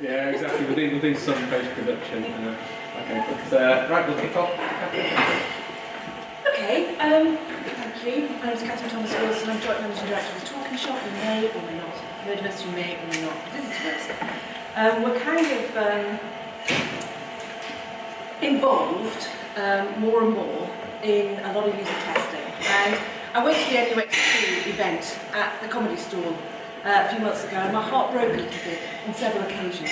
Yeah, exactly. We'll do some post-production. Okay, but right, we'll kick off. Okay, thank you. My name is Katherine Thomas-Wilson. I'm Joint Managing Director of the Talking Shop. You may or may not have heard of us, you may or may not have visited us. We're kind of involved more and more in a lot of user testing. And I went to the NUX event at the Comedy Store a few months ago, and my heart broke a little bit on several occasions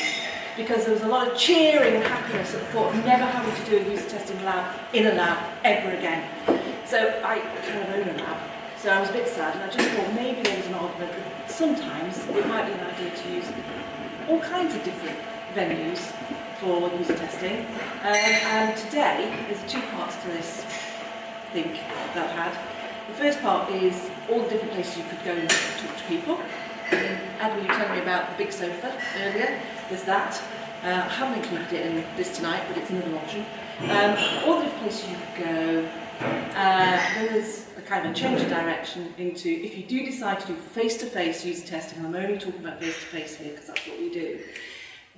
because there was a lot of cheering and happiness at the thought of never having to do a user testing lab in a lab ever again. So I kind of own a lab, so I was a bit sad, and I just thought maybe there was an argument that sometimes it might be an idea to use all kinds of different venues for user testing. And today there's two parts to this think that I've had. The first part is all the different places you could go and talk to people. Adam, you were telling me about the big sofa earlier. There's that. I haven't included it in this tonight, but it's another option. All the different places you could go. Then there's a kind of a change of direction into, if you do decide to do face-to-face user testing, and I'm only talking about face-to-face here because that's what we do,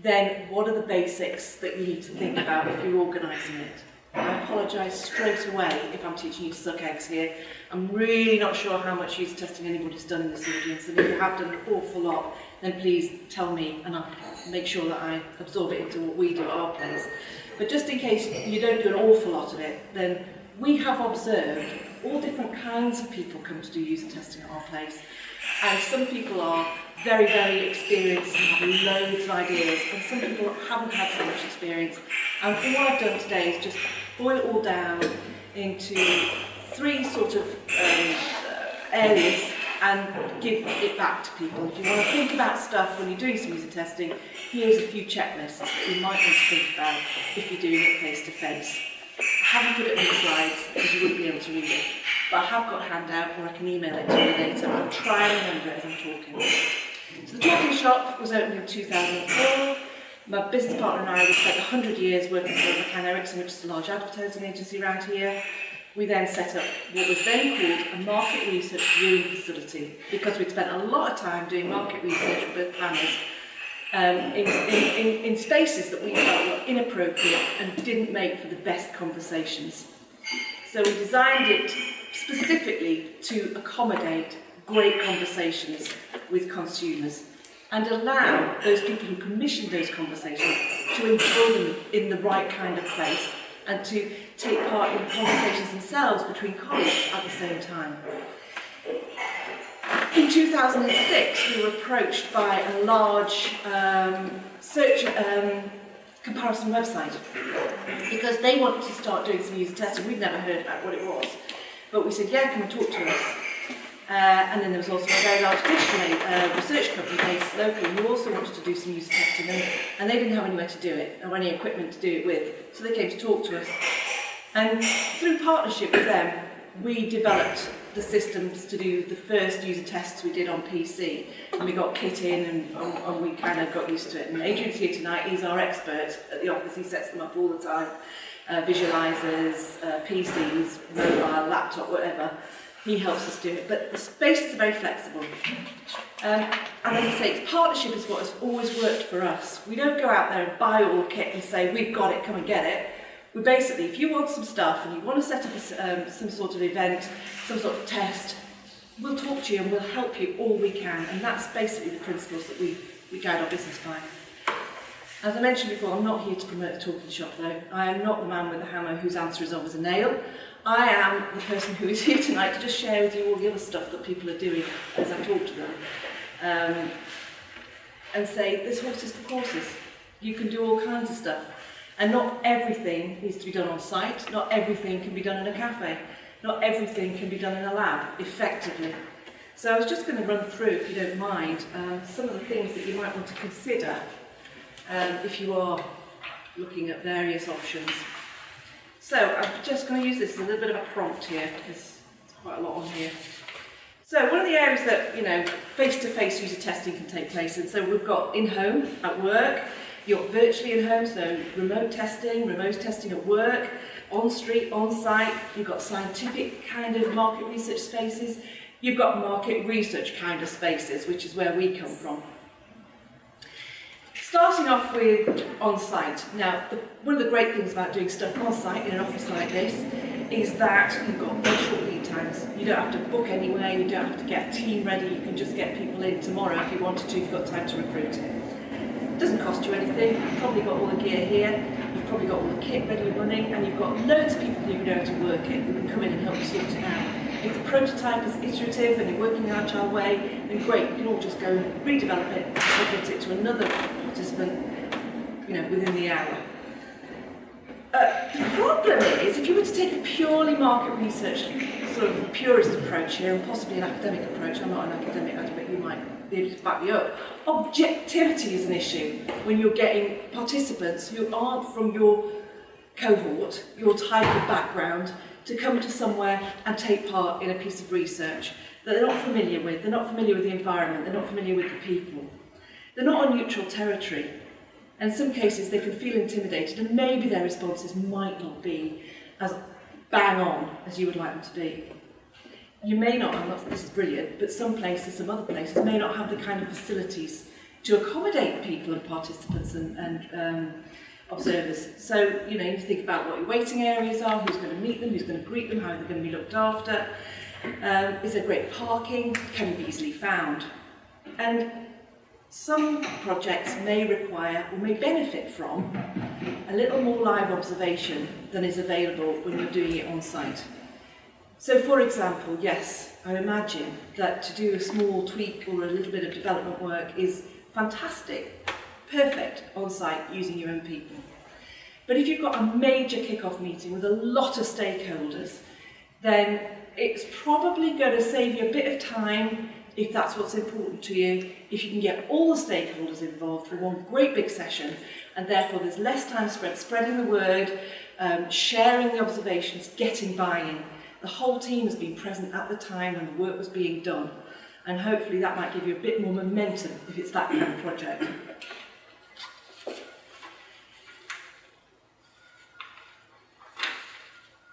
then what are the basics that you need to think about if you're organising it? I apologise straight away if I'm teaching you to suck eggs here. I'm really not sure how much user testing anybody's done in this audience, and if you have done an awful lot, then please tell me and I'll make sure that I absorb it into what we do at our place. But just in case you don't do an awful lot of it, then we have observed all different kinds of people come to do user testing at our place. And some people are very, very experienced and have loads of ideas, and some people haven't had so much experience. And all I've done today is just boil it all down into three sort of areas and give it back to people. If you want to think about stuff when you're doing some user testing, here's a few checklists that you might want to think about if you're doing it face to face. I haven't put it on the slides because you wouldn't be able to read it, but I have got a handout or I can email it to you later. I'll try and remember it as I'm talking. So the Talking Shop was opened in 2004. My business partner and I spent 100 years working for McCann Erickson, which is a large advertising agency around here. We then set up what was then called a market research viewing facility, because we'd spent a lot of time doing market research with planners in spaces that we felt were inappropriate and didn't make for the best conversations. So we designed it specifically to accommodate great conversations with consumers and allow those people who commissioned those conversations to enjoy them in the right kind of place and to take part in conversations themselves between colleagues at the same time. In 2006, we were approached by a large search comparison website because they wanted to start doing some user testing. We'd never heard about what it was, but we said, yeah, come and talk to us. And then there was also a very large digital research company based locally who also wanted to do some user testing, and they didn't have anywhere to do it or any equipment to do it with, so they came to talk to us. And through partnership with them, we developed the systems to do the first user tests we did on PC, and we got kit in and we kind of got used to it. And Adrian's here tonight, he's our expert at the office, he sets them up all the time, visualizers, PCs, mobile, laptop, whatever. He helps us do it, but the spaces are very flexible. And as I say, partnership is what has always worked for us. We don't go out there and buy all the kit and say, we've got it, come and get it. We basically, if you want some stuff and you want to set up some sort of event, some sort of test, we'll talk to you and we'll help you all we can. And that's basically the principles that we guide our business by. As I mentioned before, I'm not here to promote the Talking Shop though. I am not the man with the hammer whose answer is always a nail. I am the person who is here tonight to just share with you all the other stuff that people are doing as I talk to them. And say, there's horses for courses. You can do all kinds of stuff. And not everything needs to be done on site. Not everything can be done in a cafe. Not everything can be done in a lab effectively. So I was just going to run through, if you don't mind, some of the things that you might want to consider if you are looking at various options. So I'm just going to use this as a little bit of a prompt here, because there's quite a lot on here. So one of the areas that, face-to-face user testing can take place in, so we've got in-home, at work, you're virtually in home, so remote testing at work, on-street, on-site, you've got scientific kind of market research spaces, you've got market research kind of spaces, which is where we come from. Starting off with on-site. Now, one of the great things about doing stuff on-site in an office like this is that you've got very short lead times. You don't have to book anywhere, you don't have to get a team ready, you can just get people in tomorrow if you wanted to, if you've got time to recruit. It doesn't cost you anything, you've probably got all the gear here, you've probably got all the kit ready and running, and you've got loads of people who know how to work it, who can come in and help you sort it out. If the prototype is iterative and you're working in an agile way, then great, you can all just go and redevelop it and submit it to another participant, within the hour. The problem is, if you were to take a purely market research, sort of purist approach here, and possibly an academic approach, I'm not an academic, I bet you might be able to back me up, objectivity is an issue when you're getting participants who aren't from your cohort, your type of background, to come to somewhere and take part in a piece of research that they're not familiar with. They're not familiar with the environment, they're not familiar with the people. They're not on neutral territory. And in some cases they can feel intimidated, and maybe their responses might not be as bang on as you would like them to be. You may not, this is brilliant, but some other places may not have the kind of facilities to accommodate people and participants and observers. So, you need to think about what your waiting areas are, who's going to meet them, who's going to greet them, how they're going to be looked after. Is there great parking? Can you be easily found? And some projects may require or may benefit from a little more live observation than is available when you're doing it on site. So, for example, yes, I imagine that to do a small tweak or a little bit of development work is fantastic, perfect on site using your own people. But if you've got a major kick-off meeting with a lot of stakeholders, then it's probably going to save you a bit of time if that's what's important to you, if you can get all the stakeholders involved for one great big session, and therefore there's less time spreading the word, sharing the observations, getting buy-in. The whole team has been present at the time when the work was being done, and hopefully that might give you a bit more momentum if it's that kind of project.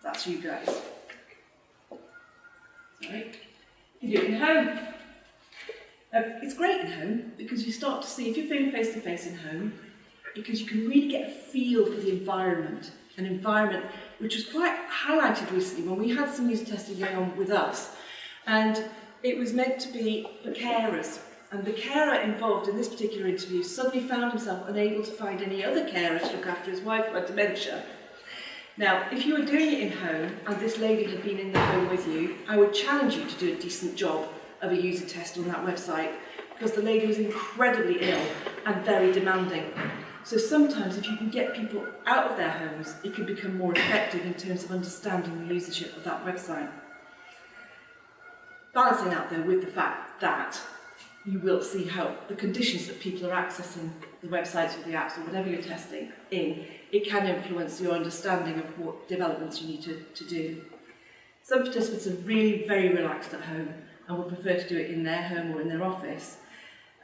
That's you guys. Sorry. You do it in home. It's great in home because you start to see, if you're feeling face-to-face in home, because you can really get a feel for the environment, an environment which was quite highlighted recently when we had some user testing going on with us, and it was meant to be for carers, and the carer involved in this particular interview suddenly found himself unable to find any other carer to look after his wife who had dementia. Now, if you were doing it in home and this lady had been in the home with you, I would challenge you to do a decent job of a user test on that website, because the lady was incredibly ill and very demanding. So sometimes if you can get people out of their homes, it can become more effective in terms of understanding the usership of that website. Balancing that though with the fact that you will see how the conditions that people are accessing the websites or the apps or whatever you're testing in, it can influence your understanding of what developments you need to do. Some participants are really very relaxed at home and would prefer to do it in their home or in their office.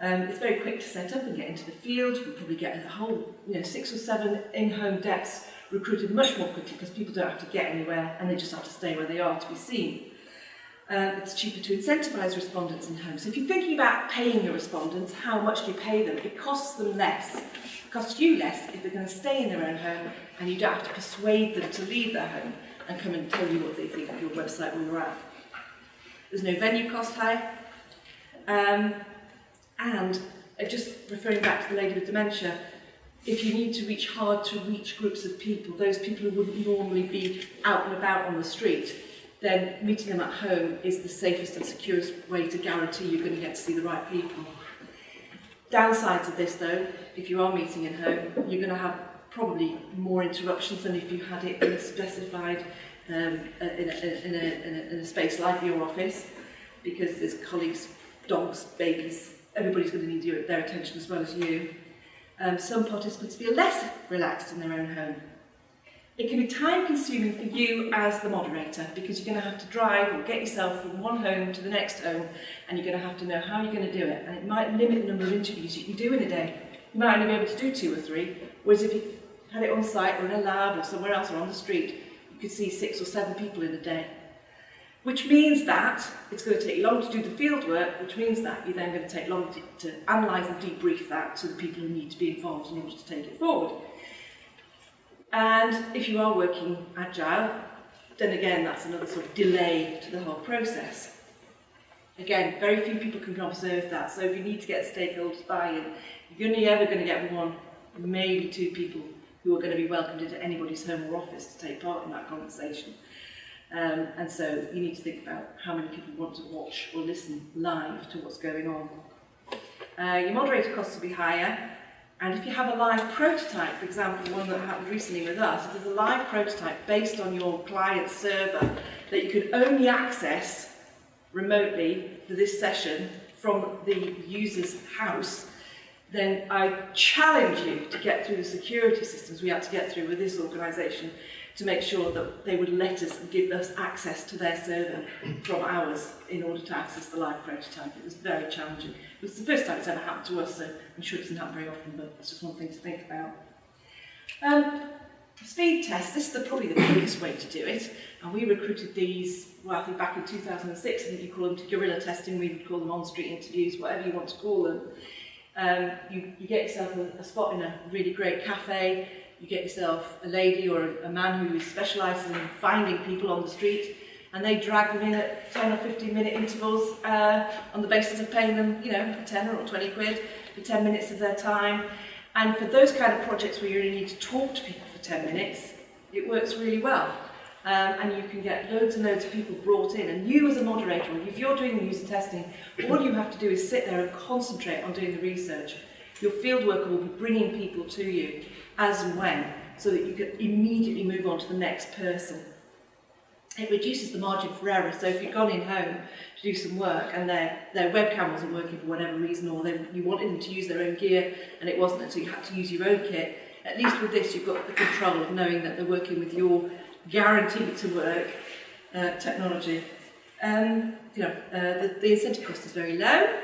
It's very quick to set up and get into the field. You'll probably get a whole 6 or 7 in-home depths recruited much more quickly because people don't have to get anywhere and they just have to stay where they are to be seen. It's cheaper to incentivise respondents in home. So if you're thinking about paying your respondents, how much do you pay them? It costs them less. It costs you less if they're going to stay in their own home and you don't have to persuade them to leave their home and come and tell you what they think of your website where you're at. There's no venue cost high. And just referring back to the lady with dementia, if you need to reach hard to reach groups of people, those people who wouldn't normally be out and about on the street, then meeting them at home is the safest and securest way to guarantee you're going to get to see the right people. Downsides of this though, if you are meeting at home, you're going to have probably more interruptions than if you had it in a specified in a space like your office, because there's colleagues, dogs, babies, everybody's going to need their attention as well as you. Some participants feel less relaxed in their own home. It can be time consuming for you as the moderator because you're going to have to drive or get yourself from one home to the next home, and you're going to have to know how you're going to do it, and it might limit the number of interviews you can do in a day. You might only be able to do 2 or 3, whereas if you had it on site or in a lab or somewhere else or on the street, you could see 6 or 7 people in a day. which means that it's going to take you long to do the field work, which means that you're then going to take long to analyse and debrief that to the people who need to be involved in order to take it forward. And if you are working agile, then again, that's another sort of delay to the whole process. Again, very few people can observe that, so if you need to get stakeholders buy-in, you're only ever going to get one, maybe two people who are going to be welcomed into anybody's home or office to take part in that conversation. And so you need to think about how many people want to watch or listen live to what's going on. Your moderator costs will be higher, and if you have a live prototype, for example, one that happened recently with us, if there's a live prototype based on your client server that you could only access remotely for this session from the user's house, then I challenge you to get through the security systems we had to get through with this organisation to make sure that they would let us and give us access to their server from ours in order to access the live prototype. It was very challenging. It was the first time it's ever happened to us, so I'm sure it doesn't happen very often, but it's just one thing to think about. Speed tests, this is probably the quickest way to do it, and we recruited these, well, I think back in 2006, I think you call them guerrilla testing, we would call them on-street interviews, whatever you want to call them. You get yourself a spot in a really great cafe, you get yourself a lady or a man who specialises in finding people on the street, and they drag them in at 10 or 15-minute intervals on the basis of paying them, 10 or 20 quid for 10 minutes of their time. And for those kind of projects where you really need to talk to people for 10 minutes, it works really well. And you can get loads and loads of people brought in. And you as a moderator, if you're doing the user testing, all you have to do is sit there and concentrate on doing the research. Your field worker will be bringing people to you as and when, so that you can immediately move on to the next person. It reduces the margin for error. So if you've gone in home to do some work and their webcam wasn't working for whatever reason, or you wanted them to use their own gear and it wasn't, and so you had to use your own kit, at least with this you've got the control of knowing that they're working with your guaranteed to work technology. The incentive cost is very low.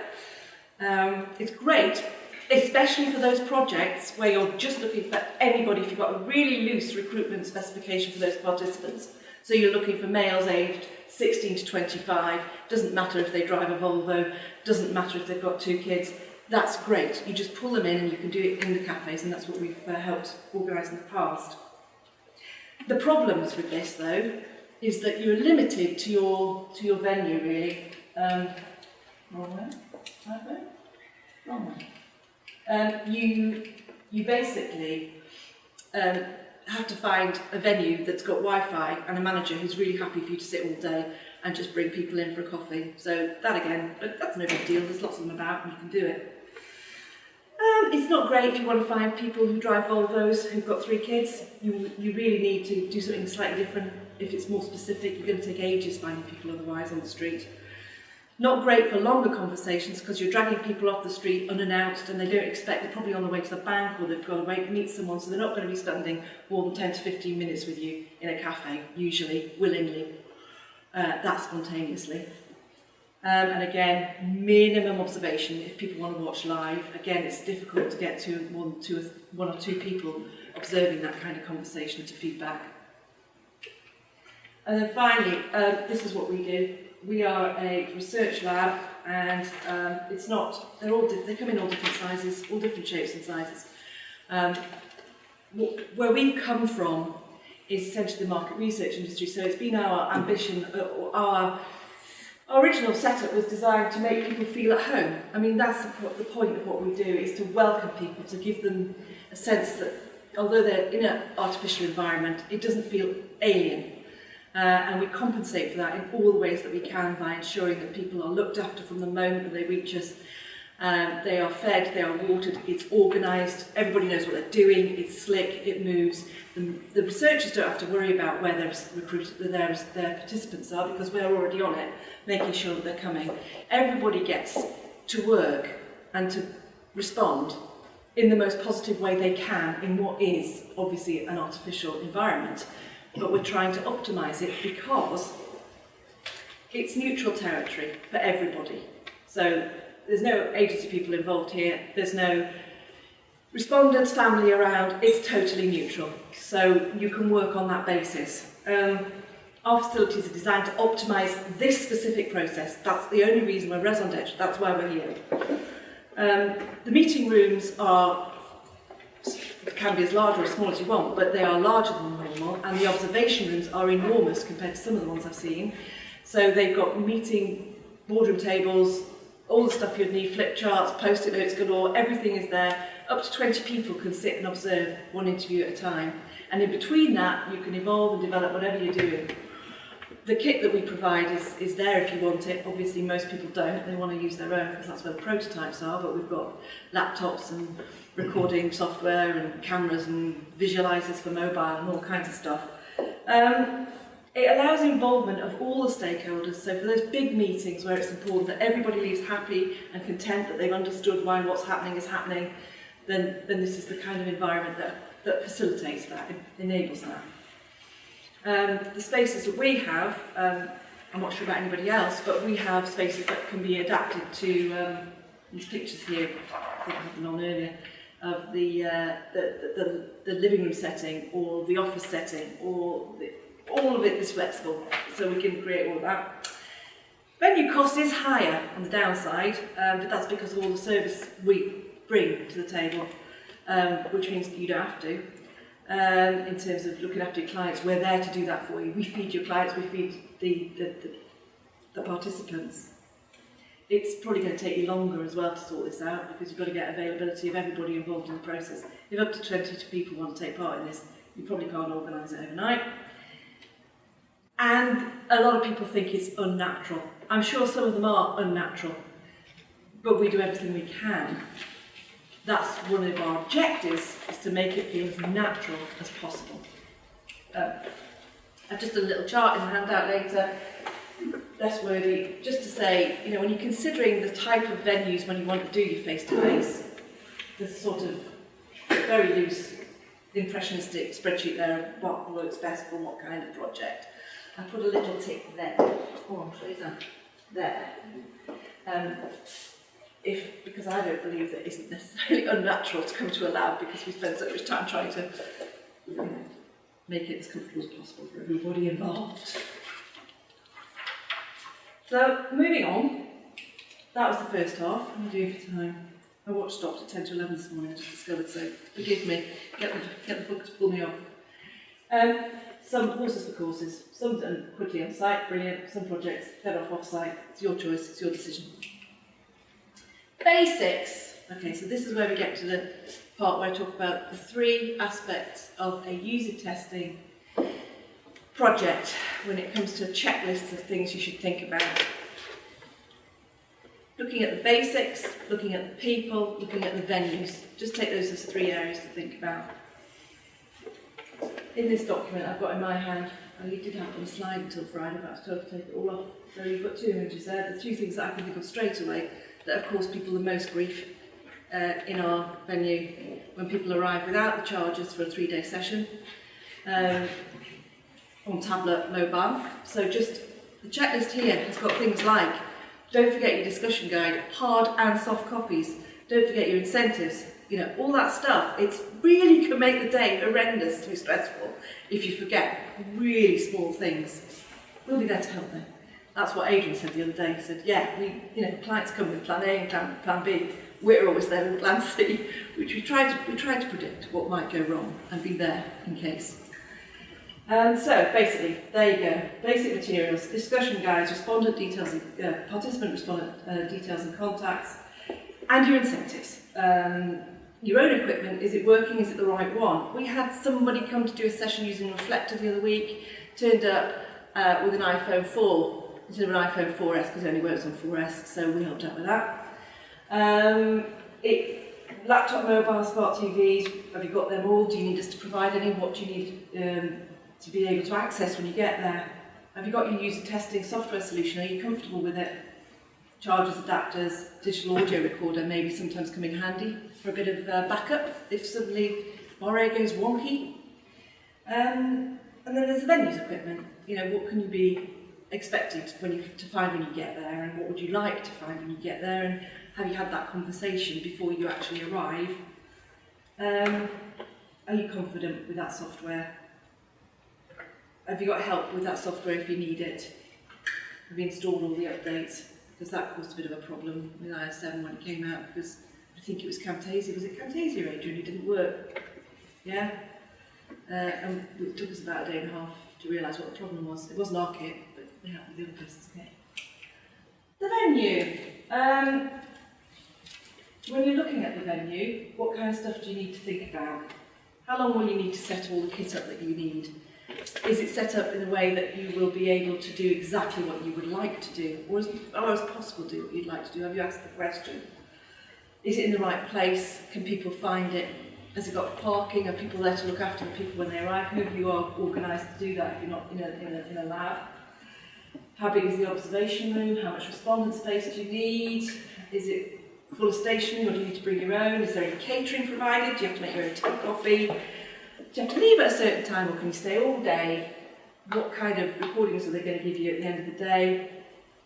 It's great, especially for those projects where you're just looking for anybody, if you've got a really loose recruitment specification for those participants. So you're looking for males aged 16 to 25, doesn't matter if they drive a Volvo, doesn't matter if they've got 2 kids, that's great. You just pull them in and you can do it in the cafes, and that's what we've helped organise in the past. The problems with this, though, is that you're limited to your venue, really. Wrong way? Right way? Wrong way. You basically have to find a venue that's got Wi-Fi and a manager who's really happy for you to sit all day and just bring people in for a coffee. So that again, that's no big deal. There's lots of them about and you can do it. It's not great if you want to find people who drive Volvos who've got 3 kids. You really need to do something slightly different. If it's more specific, you're going to take ages finding people otherwise on the street. Not great for longer conversations because you're dragging people off the street unannounced and they don't expect, they're probably on the way to the bank or they've gone away to meet someone, so they're not going to be spending more than 10 to 15 minutes with you in a cafe, usually, willingly, that spontaneously. And again, minimum observation if people want to watch live. Again, it's difficult to get to more than 1 or 2 people observing that kind of conversation to feedback. And then finally, this is what we do. We are a research lab, and it's not, they come in all different sizes, all different shapes and sizes. Where we've come from is essentially the market research industry, so it's been our ambition, our original setup was designed to make people feel at home. I mean, that's the point of what we do, is to welcome people, to give them a sense that although they're in an artificial environment, it doesn't feel alien. And we compensate for that in all the ways that we can by ensuring that people are looked after from the moment that they reach us. They are fed, they are watered, it's organised, everybody knows what they're doing, it's slick, it moves. The researchers don't have to worry about where their participants are because we're already on it, making sure that they're coming. Everybody gets to work and to respond in the most positive way they can in what is obviously an artificial environment. But we're trying to optimise it because it's neutral territory for everybody. So there's no agency people involved here, there's no respondents, family around, it's totally neutral. So you can work on that basis. Our facilities are designed to optimise this specific process. That's the only reason we're raison d'etre. That's why we're here. The meeting rooms can be as large or as small as you want, but they are larger than normal, and the observation rooms are enormous compared to some of the ones I've seen. So they've got meeting boardroom tables, all the stuff you'd need, flip charts, post-it notes galore, everything is there. Up to 20 people can sit and observe one interview at a time. And in between that, you can evolve and develop whatever you're doing. The kit that we provide is there if you want it. Obviously, most people don't. They want to use their own because that's where the prototypes are, but we've got laptops and recording software and cameras and visualizers for mobile and all kinds of stuff. It allows involvement of all the stakeholders, so for those big meetings where it's important that everybody leaves happy and content, that they've understood why what's happening is happening, then this is the kind of environment that facilitates that, enables that. The spaces that we have, I'm not sure about anybody else, but we have spaces that can be adapted to these pictures here, I think I had them on earlier, of the living room setting or the office setting, or all of it is flexible, so we can create all of that. Venue cost is higher on the downside, but that's because of all the service we bring to the table, which means that you don't have to. In terms of looking after your clients, we're there to do that for you. We feed your clients, we feed the participants. It's probably going to take you longer as well to sort this out, because you've got to get availability of everybody involved in the process. If up to 20 people want to take part in this, you probably can't organise it overnight. And a lot of people think it's unnatural. I'm sure some of them are unnatural, but we do everything we can. That's one of our objectives, is to make it feel as natural as possible. I've just a little chart in the handout later, less wordy, just to say, you know, when you're considering the type of venues when you want to do your face-to-face, there's sort of very loose, impressionistic spreadsheet there of what works best for what kind of project. I put a little tick there. Oh, I'll show you that. There. Because I don't believe that it isn't necessarily unnatural to come to a lab, because we spend so much time trying to make it as comfortable as possible for everybody involved. So, moving on, that was the first half. What am I doing for time? My watch stopped at 10 to 11 this morning, I just discovered, so forgive me, get the book to pull me off. Some horses for courses, some done quickly on site, brilliant, some projects fed off site, it's your choice, it's your decision. Basics. Okay, so this is where we get to the part where I talk about the 3 aspects of a user testing project when it comes to checklists of things you should think about. Looking at the basics, looking at the people, looking at the venues. Just take those as 3 areas to think about. In this document I've got in my hand, you did have it on a slide until Friday, but I was told to take it all off. So you've got 2 images there, the 2 things that I can think of straight away that have caused people the most grief in our venue when people arrive without the charges for a 3-day session on tablet, mobile. So just the checklist here has got things like, don't forget your discussion guide, hard and soft copies, don't forget your incentives, you know, all that stuff. It really can make the day horrendously stressful if you forget really small things. We'll be there to help them. That's what Adrian said the other day. He said, yeah, clients come with plan A and plan B. We're always there with plan C, which we try to predict what might go wrong and be there in case. So basically, there you go. Basic materials, discussion guides, respondent details, participant respondent details and contacts, and your incentives. Your own equipment, is it working? Is it the right one? We had somebody come to do a session using Reflector the other week, turned up with an iPhone 4 instead of an iPhone 4S, because it only works on 4S, so we helped out with that. Laptop, mobile, smart TVs, have you got them all? Do you need us to provide any? What do you need to be able to access when you get there? Have you got your user testing software solution? Are you comfortable with it? Chargers, adapters, digital audio recorder maybe sometimes come in handy for a bit of backup if suddenly Moray goes wonky. And then there's the venues equipment. You know, what can you be expected to find when you get there, and what would you like to find when you get there, and have you had that conversation before you actually arrive? Are you confident with that software? Have you got help with that software if you need it? Have you installed all the updates? Because that caused a bit of a problem with iOS 7 when it came out, because I think it was Camtasia. Was it Camtasia, Adrian? It didn't work. Yeah? And it took us about a day and a half to realise what the problem was. It wasn't our kit, but we had the other person's kit. The venue. When you're looking at the venue, what kind of stuff do you need to think about? How long will you need to set all the kit up that you need? Is it set up in a way that you will be able to do exactly what you would like to do, or as possible do what you'd like to do? Have you asked the question? Is it in the right place? Can people find it? Has it got parking? Are people there to look after the people when they arrive? Who of you are organised to do that if you're not in a lab? How big is the observation room? How much respondent space do you need? Is it full of stationery, or do you need to bring your own? Is there any catering provided? Do you have to make your own tea coffee? Do you have to leave at a certain time, or can you stay all day? What kind of recordings are they going to give you at the end of the day?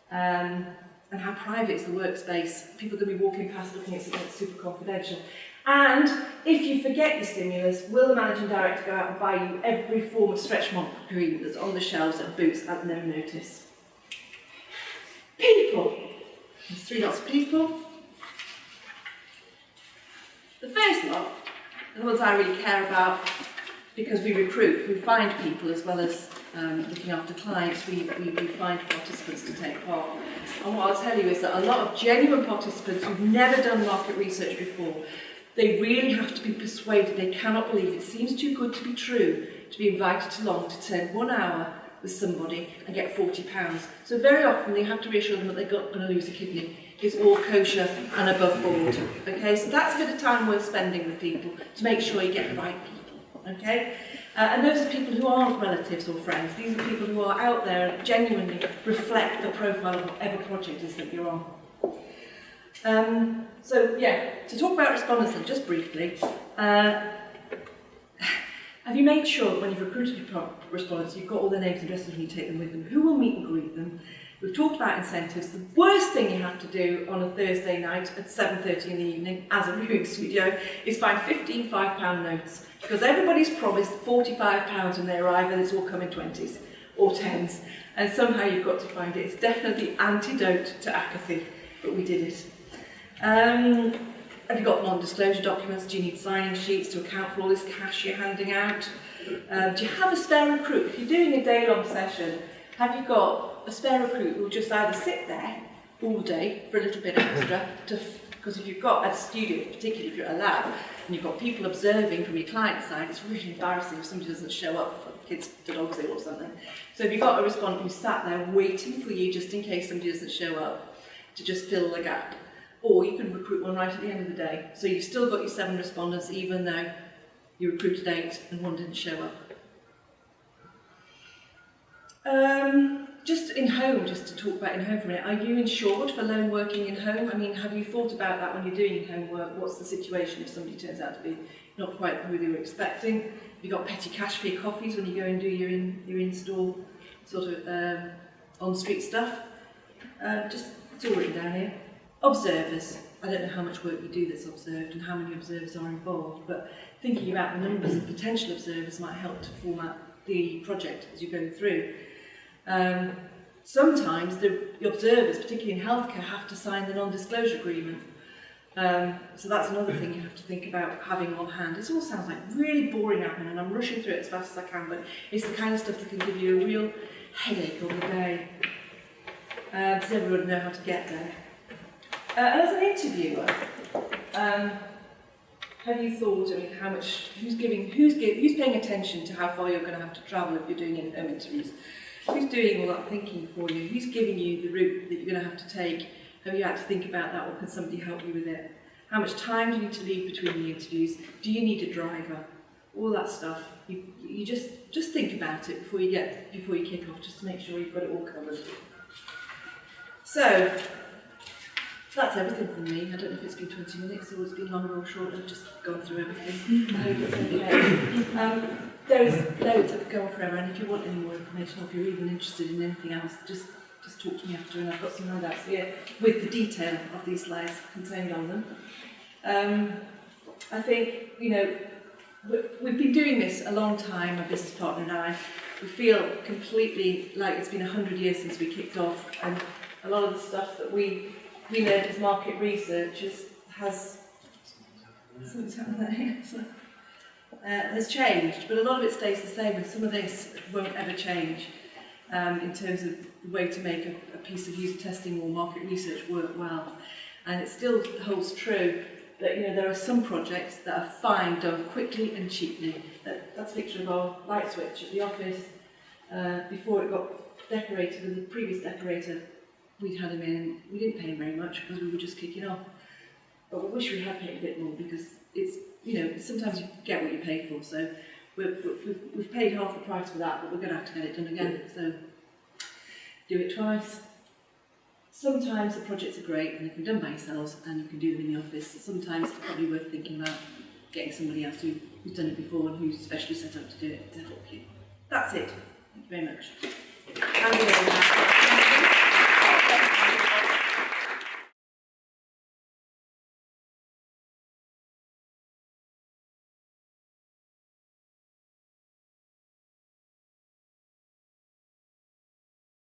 And how private is the workspace? People are going to be walking past looking at something that's super confidential. And if you forget your stimulus, will the managing director go out and buy you every form of stretch mark cream that's on the shelves at Boots at no notice? People. There's 3 lots of people. The first lot, the ones I really care about, because we recruit, we find people as well as looking after clients, we find participants to take part. And what I'll tell you is that a lot of genuine participants who've never done market research before, they really have to be persuaded, they cannot believe it seems too good to be true to be invited along to spend 1 hour with somebody and get £40. So very often they have to reassure them that they're not going to lose a kidney. It's all kosher and above board. Okay, so that's a bit of time worth spending with people to make sure you get the right people. Okay, and those are people who aren't relatives or friends. These are people who are out there and genuinely reflect the profile of whatever project is that you're on. So yeah, to talk about respondents then, just briefly, have you made sure that when you've recruited your respondents, you've got all their names and addresses when you take them with them? Who will meet and greet them? We've talked about incentives. The worst thing you have to do on a Thursday night at 7:30 in the evening as a viewing studio is find 15 £5 notes, because everybody's promised £45 when they arrive and it's all come in 20s or 10s, and somehow you've got to find it. It's definitely antidote to apathy, but we did it. Have you got non-disclosure documents? Do you need signing sheets to account for all this cash you're handing out? Do you have a spare recruit? If you're doing a day-long session, have you got a spare recruit who will just either sit there all day for a little bit extra, because if you've got a studio, particularly if you're at a lab, and you've got people observing from your client side, it's really embarrassing if somebody doesn't show up for kids to dogs ill or something. So if you've got a respondent who's sat there waiting for you just in case somebody doesn't show up, to just fill the gap. Or you can recruit one right at the end of the day. So you've still got your 7 respondents even though you recruited 8 and 1 didn't show up. Just in home, just to talk about in home for a minute, are you insured for loan working in home? I mean, have you thought about that when you're doing in-home work? What's the situation if somebody turns out to be not quite who they were expecting? Have you got petty cash for your coffees when you go and do your in-store sort of on-street stuff? Just, it's all written down here. Observers. I don't know how much work you do that's observed and how many observers are involved, but thinking about the numbers of potential observers might help to format the project as you go through. Sometimes the observers, particularly in healthcare, have to sign the non-disclosure agreement. So that's another thing you have to think about having on hand. This all sounds like really boring admin, and I'm rushing through it as fast as I can, but it's the kind of stuff that can give you a real headache on the day. Does everybody know how to get there? And as an interviewer, have you thought, I mean, how much, who's paying attention to how far you're going to have to travel if you're doing in-home interviews? Who's doing all that thinking for you? Who's giving you the route that you're going to have to take? Have you had to think about that, or can somebody help you with it? How much time do you need to leave between the interviews? Do you need a driver? All that stuff. You just think about it before you kick off, just to make sure you've got it all covered. So that's everything from me. I don't know if it's been 20 minutes or it's been longer or short. I've just gone through everything. I hope it's okay. There's loads that could go on forever, and if you want any more information, or if you're even interested in anything else, just talk to me after, and I've got some handouts here with the detail of these slides contained on them. I think, you know, we've been doing this a long time, my business partner and I. we feel completely like it's been 100 years since we kicked off, and a lot of the stuff that we learned as market researchers has changed, but a lot of it stays the same, and some of this won't ever change in terms of the way to make a piece of user testing or market research work well. And it still holds true that there are some projects that are fine done quickly and cheaply. That's a picture of our light switch at the office before it got decorated with the previous decorator. We'd had him in, we didn't pay him very much because we were just kicking off. But we wish we had paid a bit more, because it's, sometimes you get what you pay for. So we've paid half the price for that, but we're going to have to get it done again. So do it twice. Sometimes the projects are great and they can be done by yourselves and you can do them in the office. Sometimes it's probably worth thinking about getting somebody else who's done it before and who's specially set up to do it to help you. That's it. Thank you very much.